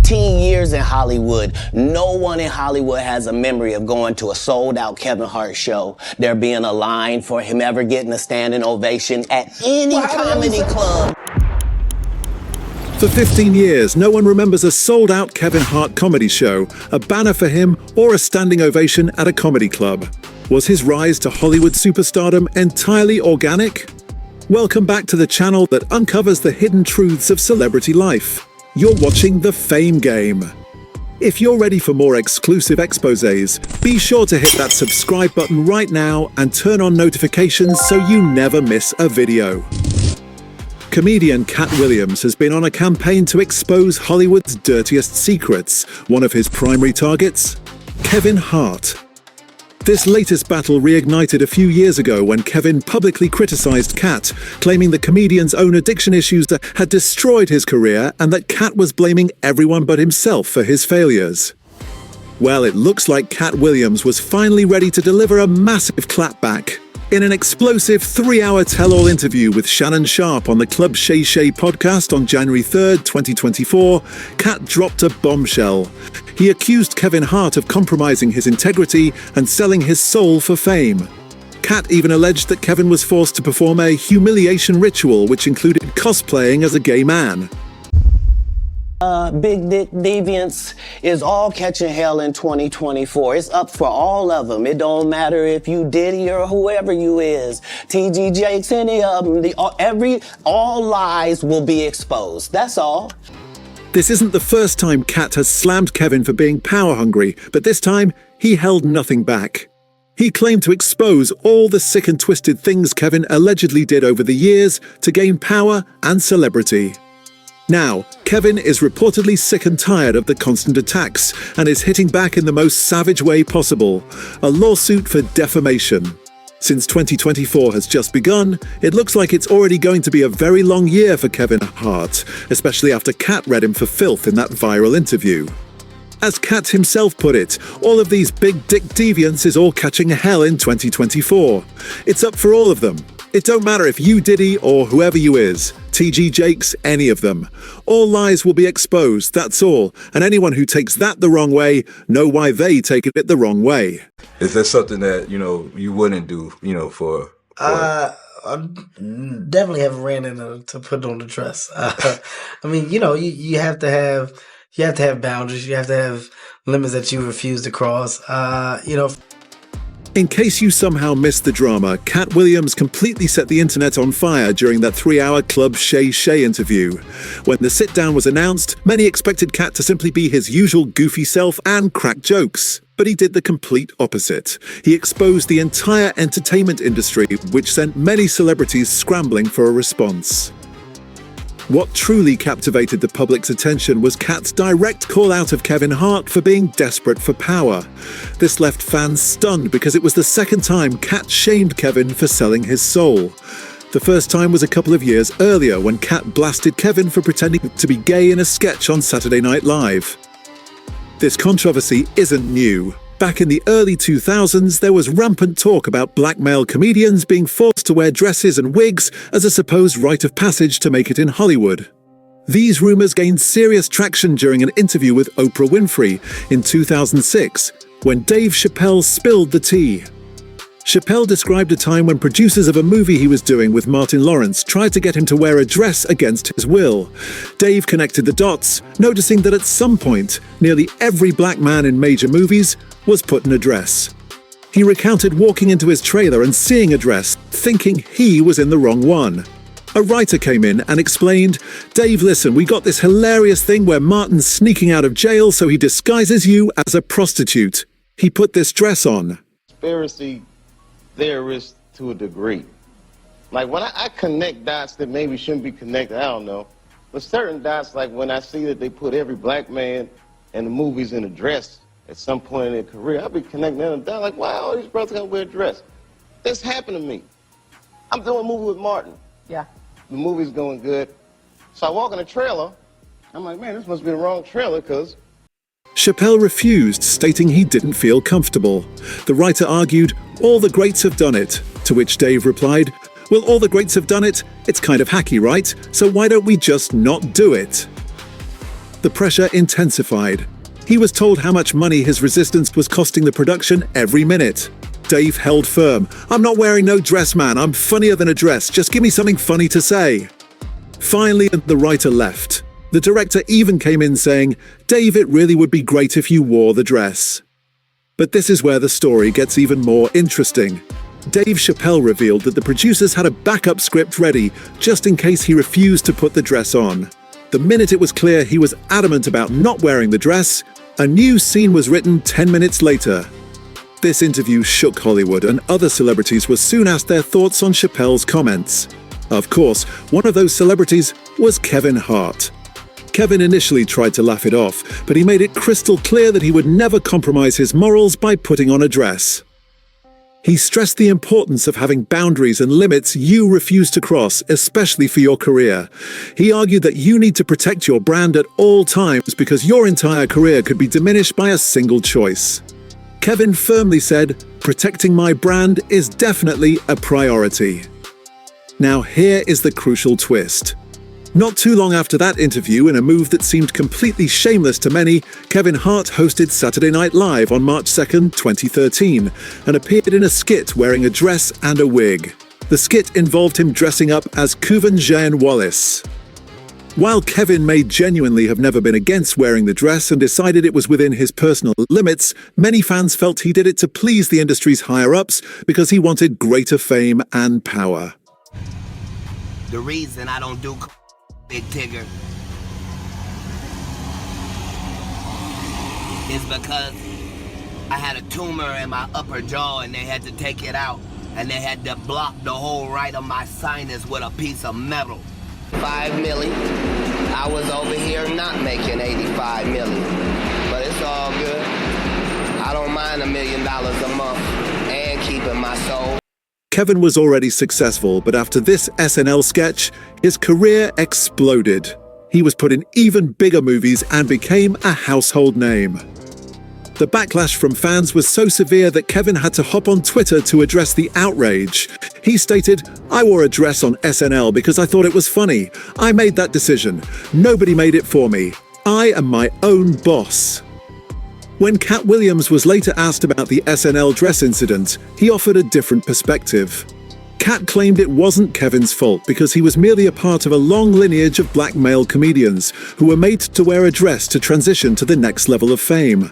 15 years in Hollywood, no one in Hollywood has a memory of going to a sold-out Kevin Hart show, there being a line for him ever getting a standing ovation at any comedy club. For 15 years, no one remembers a sold-out Kevin Hart comedy show, a banner for him, or a standing ovation at a comedy club. Was his rise to Hollywood superstardom entirely organic? Welcome back to the channel that uncovers the hidden truths of celebrity life. You're watching The Fame Game. If you're ready for more exclusive exposés, be sure to hit that subscribe button right now and turn on notifications so you never miss a video. Comedian Katt Williams has been on a campaign to expose Hollywood's dirtiest secrets. One of his primary targets? Kevin Hart. This latest battle reignited a few years ago when Kevin publicly criticized Katt, claiming the comedian's own addiction issues had destroyed his career and that Katt was blaming everyone but himself for his failures. Well, it looks like Katt Williams was finally ready to deliver a massive clapback. In an explosive 3-hour tell-all interview with Shanon Sharpe on the Club Shay Shay podcast on January 3rd, 2024, Katt dropped a bombshell. He accused Kevin Hart of compromising his integrity and selling his soul for fame. Katt even alleged that Kevin was forced to perform a humiliation ritual which included cosplaying as a gay man. Big Dick Deviants is all catching hell in 2024. It's up for all of them. It don't matter if you Diddy or whoever you is. TG Jakes, any of them. All lies will be exposed. That's all. This isn't the first time Katt has slammed Kevin for being power-hungry, but this time he held nothing back. He claimed to expose all the sick and twisted things Kevin allegedly did over the years to gain power and celebrity. Now, Kevin is reportedly sick and tired of the constant attacks and is hitting back in the most savage way possible, a lawsuit for defamation. Since 2024 has just begun, it looks like it's already going to be a very long year for Kevin Hart, especially after Katt read him for filth in that viral interview. As Katt himself put it, all of these big dick deviants is all catching hell in 2024. It's up for all of them. It don't matter if you Diddy or whoever you is, TG Jakes, any of them. All lies will be exposed, that's all. And anyone who takes that the wrong way, know why they take it the wrong way. Is that something that, you wouldn't do, for I definitely haven't ran into to put on the dress. I mean, you have to have boundaries. You have to have limits that you refuse to cross. In case you somehow missed the drama, Katt Williams completely set the internet on fire during that 3-hour Club Shay Shay interview. When the sit-down was announced, many expected Katt to simply be his usual goofy self and crack jokes. But he did the complete opposite. He exposed the entire entertainment industry, which sent many celebrities scrambling for a response. What truly captivated the public's attention was Katt's direct call-out of Kevin Hart for being desperate for power. This left fans stunned because it was the second time Katt shamed Kevin for selling his soul. The first time was a couple of years earlier when Katt blasted Kevin for pretending to be gay in a sketch on Saturday Night Live. This controversy isn't new. Back in the early 2000s, there was rampant talk about black male comedians being forced to wear dresses and wigs as a supposed rite of passage to make it in Hollywood. These rumors gained serious traction during an interview with Oprah Winfrey in 2006, when Dave Chappelle spilled the tea. Chappelle described a time when producers of a movie he was doing with Martin Lawrence tried to get him to wear a dress against his will. Dave connected the dots, noticing that at some point, nearly every black man in major movies was put in a dress. He recounted walking into his trailer and seeing a dress, thinking he was in the wrong one. A writer came in and explained, "Dave, listen, we got this hilarious thing where Martin's sneaking out of jail, so he disguises you as a prostitute. He put this dress on." Conspiracy theorist to a degree. Like when I connect dots that maybe shouldn't be connected, I don't know. But certain dots, like when I see that they put every black man in the movies in a dress at some point in their career, I'll be connecting them down like, wow, all these brothers gotta wear a dress. This happened to me. I'm doing a movie with Martin. Yeah. The movie's going good. So I walk in the trailer, I'm like, man, this must be the wrong trailer, because Chappelle refused, stating he didn't feel comfortable. The writer argued, "All the greats have done it," to which Dave replied, "Well, all the greats have done it. It's kind of hacky, right? So why don't we just not do it?" the pressure intensified. He was told how much money his resistance was costing the production every minute. Dave held firm. "I'm not wearing no dress, man. I'm funnier than a dress. Just give me something funny to say." Finally, the writer left. The director even came in saying, "Dave, it really would be great if you wore the dress." But this is where the story gets even more interesting. Dave Chappelle revealed that the producers had a backup script ready just in case he refused to put the dress on. The minute it was clear he was adamant about not wearing the dress, a new scene was written 10 minutes later. This interview shook Hollywood, and other celebrities were soon asked their thoughts on Chappelle's comments. Of course, one of those celebrities was Kevin Hart. Kevin initially tried to laugh it off, but he made it crystal clear that he would never compromise his morals by putting on a dress. He stressed the importance of having boundaries and limits you refuse to cross, especially for your career. He argued that you need to protect your brand at all times because your entire career could be diminished by a single choice. Kevin firmly said, "Protecting my brand is definitely a priority." Now here is the crucial twist. Not too long after that interview, in a move that seemed completely shameless to many, Kevin Hart hosted Saturday Night Live on March 2nd, 2013, and appeared in a skit wearing a dress and a wig. The skit involved him dressing up as Cuban Jean Wallace. While Kevin may genuinely have never been against wearing the dress and decided it was within his personal limits, many fans felt he did it to please the industry's higher-ups because he wanted greater fame and power. The reason I don't do Big Tigger is because I had a tumor in my upper jaw and they had to take it out, and they had to block the whole right of my sinus with a piece of metal. 5 milli. I was over here not making 85 milli, but it's all good. I don't mind $1 million a month and keeping my soul. Kevin was already successful, but after this SNL sketch, his career exploded. He was put in even bigger movies and became a household name. The backlash from fans was so severe that Kevin had to hop on Twitter to address the outrage. He stated, "I wore a dress on SNL because I thought it was funny. I made that decision. Nobody made it for me. I am my own boss." When Katt Williams was later asked about the SNL dress incident, he offered a different perspective. Katt claimed it wasn't Kevin's fault because he was merely a part of a long lineage of black male comedians who were made to wear a dress to transition to the next level of fame.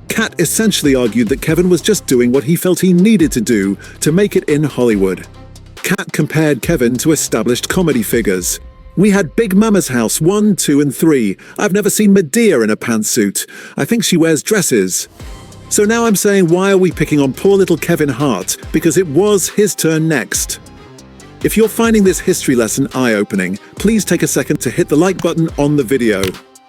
Katt essentially argued that Kevin was just doing what he felt he needed to do to make it in Hollywood. Katt compared Kevin to established comedy figures. "We had Big Mama's House 1, 2, and 3. I've never seen Medea in a pantsuit. I think she wears dresses." So now I'm saying, why are we picking on poor little Kevin Hart? Because it was his turn next. If you're finding this history lesson eye-opening, please take a second to hit the like button on the video.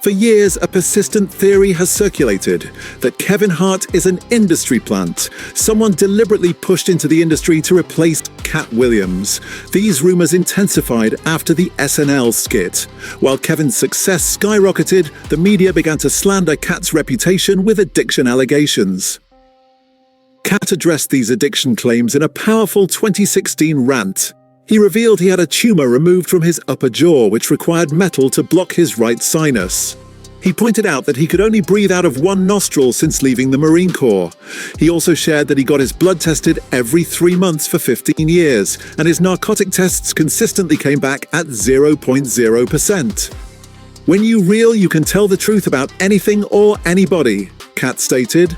For years, a persistent theory has circulated that Kevin Hart is an industry plant, someone deliberately pushed into the industry to replace Katt Williams. These rumors intensified after the SNL skit. While Kevin's success skyrocketed, the media began to slander Katt's reputation with addiction allegations. Katt addressed these addiction claims in a powerful 2016 rant. He revealed he had a tumor removed from his upper jaw, which required metal to block his right sinus. He pointed out that he could only breathe out of one nostril since leaving the Marine Corps. He also shared that he got his blood tested every 3 months for 15 years, and his narcotic tests consistently came back at 0.0%. "When you real, you can tell the truth about anything or anybody," Katt stated.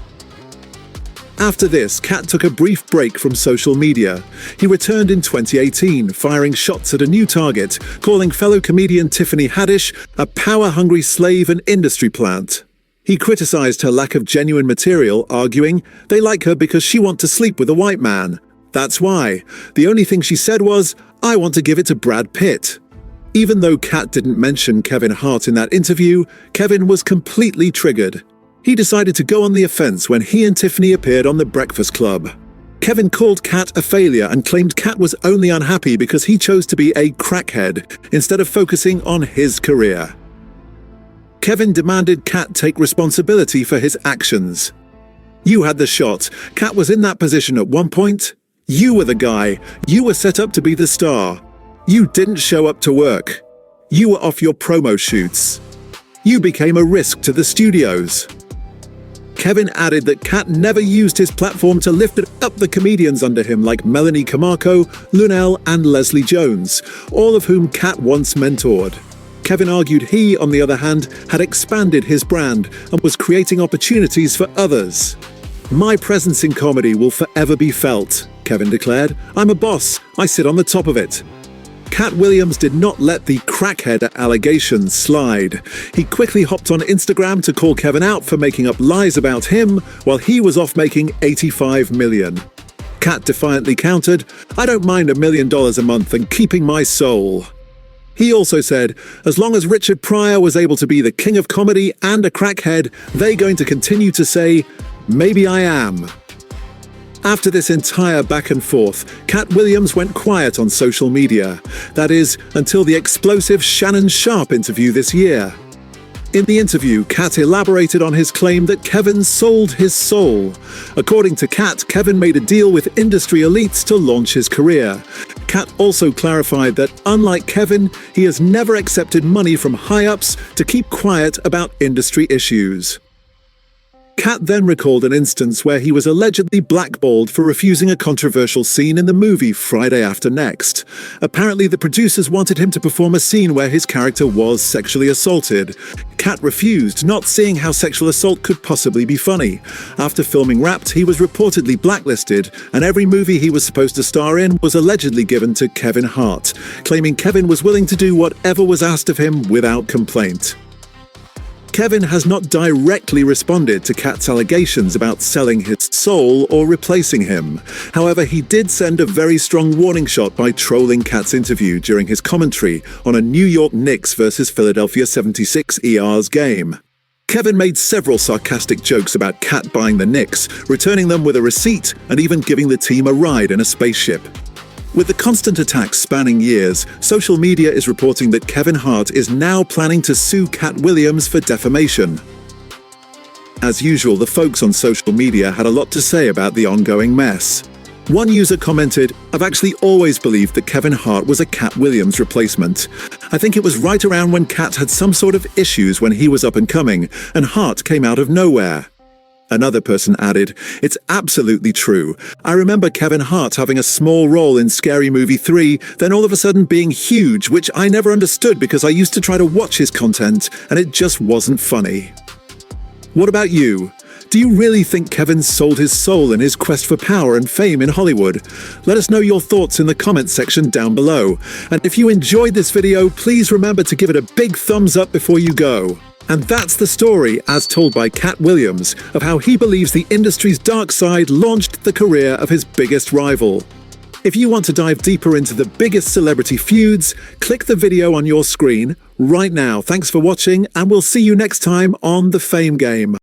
After this, Katt took a brief break from social media. He returned in 2018, firing shots at a new target, calling fellow comedian Tiffany Haddish a power-hungry slave and industry plant. He criticized her lack of genuine material, arguing, "They like her because she wants to sleep with a white man. That's why. The only thing she said was, 'I want to give it to Brad Pitt.'" Even though Katt didn't mention Kevin Hart in that interview, Kevin was completely triggered. He decided to go on the offense when he and Tiffany appeared on The Breakfast Club. Kevin called Katt a failure and claimed Katt was only unhappy because he chose to be a crackhead instead of focusing on his career. Kevin demanded Katt take responsibility for his actions. "You had the shot. Katt was in that position at one point. You were the guy. You were set up to be the star. You didn't show up to work. You were off your promo shoots. You became a risk to the studios. Kevin added that Katt never used his platform to lift up the comedians under him like Melanie Camarco, Lunel, and Leslie Jones, all of whom Katt once mentored. Kevin argued he, on the other hand, had expanded his brand and was creating opportunities for others. "My presence in comedy will forever be felt," Kevin declared. "I'm a boss. I sit on the top of it." Katt Williams did not let the crackhead allegations slide. He quickly hopped on Instagram to call Kevin out for making up lies about him while he was off making $85 million. Katt defiantly countered, "I don't mind $1 million a month and keeping my soul." He also said, as long as Richard Pryor was able to be the king of comedy and a crackhead, they're going to continue to say, "Maybe I am." After this entire back and forth, Katt Williams went quiet on social media. That is, until the explosive Shanon Sharpe interview this year. In the interview, Katt elaborated on his claim that Kevin sold his soul. According to Katt, Kevin made a deal with industry elites to launch his career. Katt also clarified that, unlike Kevin, he has never accepted money from high-ups to keep quiet about industry issues. Katt then recalled an instance where he was allegedly blackballed for refusing a controversial scene in the movie Friday After Next. Apparently, the producers wanted him to perform a scene where his character was sexually assaulted. Katt refused, not seeing how sexual assault could possibly be funny. After filming Wrapped, he was reportedly blacklisted, and every movie he was supposed to star in was allegedly given to Kevin Hart, claiming Kevin was willing to do whatever was asked of him without complaint. Kevin has not directly responded to Katt's allegations about selling his soul or replacing him. However, he did send a very strong warning shot by trolling Katt's interview during his commentary on a New York Knicks vs Philadelphia 76ers game. Kevin made several sarcastic jokes about Katt buying the Knicks, returning them with a receipt and even giving the team a ride in a spaceship. With the constant attacks spanning years, social media is reporting that Kevin Hart is now planning to sue Katt Williams for defamation. As usual, the folks on social media had a lot to say about the ongoing mess. One user commented, "I've actually always believed that Kevin Hart was a Katt Williams replacement. I think it was right around when Katt had some sort of issues when he was up and coming, and Hart came out of nowhere." Another person added, "It's absolutely true. I remember Kevin Hart having a small role in Scary Movie 3, then all of a sudden being huge, which I never understood because I used to try to watch his content, and it just wasn't funny." What about you? Do you really think Kevin sold his soul in his quest for power and fame in Hollywood? Let us know your thoughts in the comments section down below. And if you enjoyed this video, please remember to give it a big thumbs up before you go. And that's the story, as told by Katt Williams, of how he believes the industry's dark side launched the career of his biggest rival. If you want to dive deeper into the biggest celebrity feuds, click the video on your screen right now. Thanks for watching, and we'll see you next time on The Fame Game.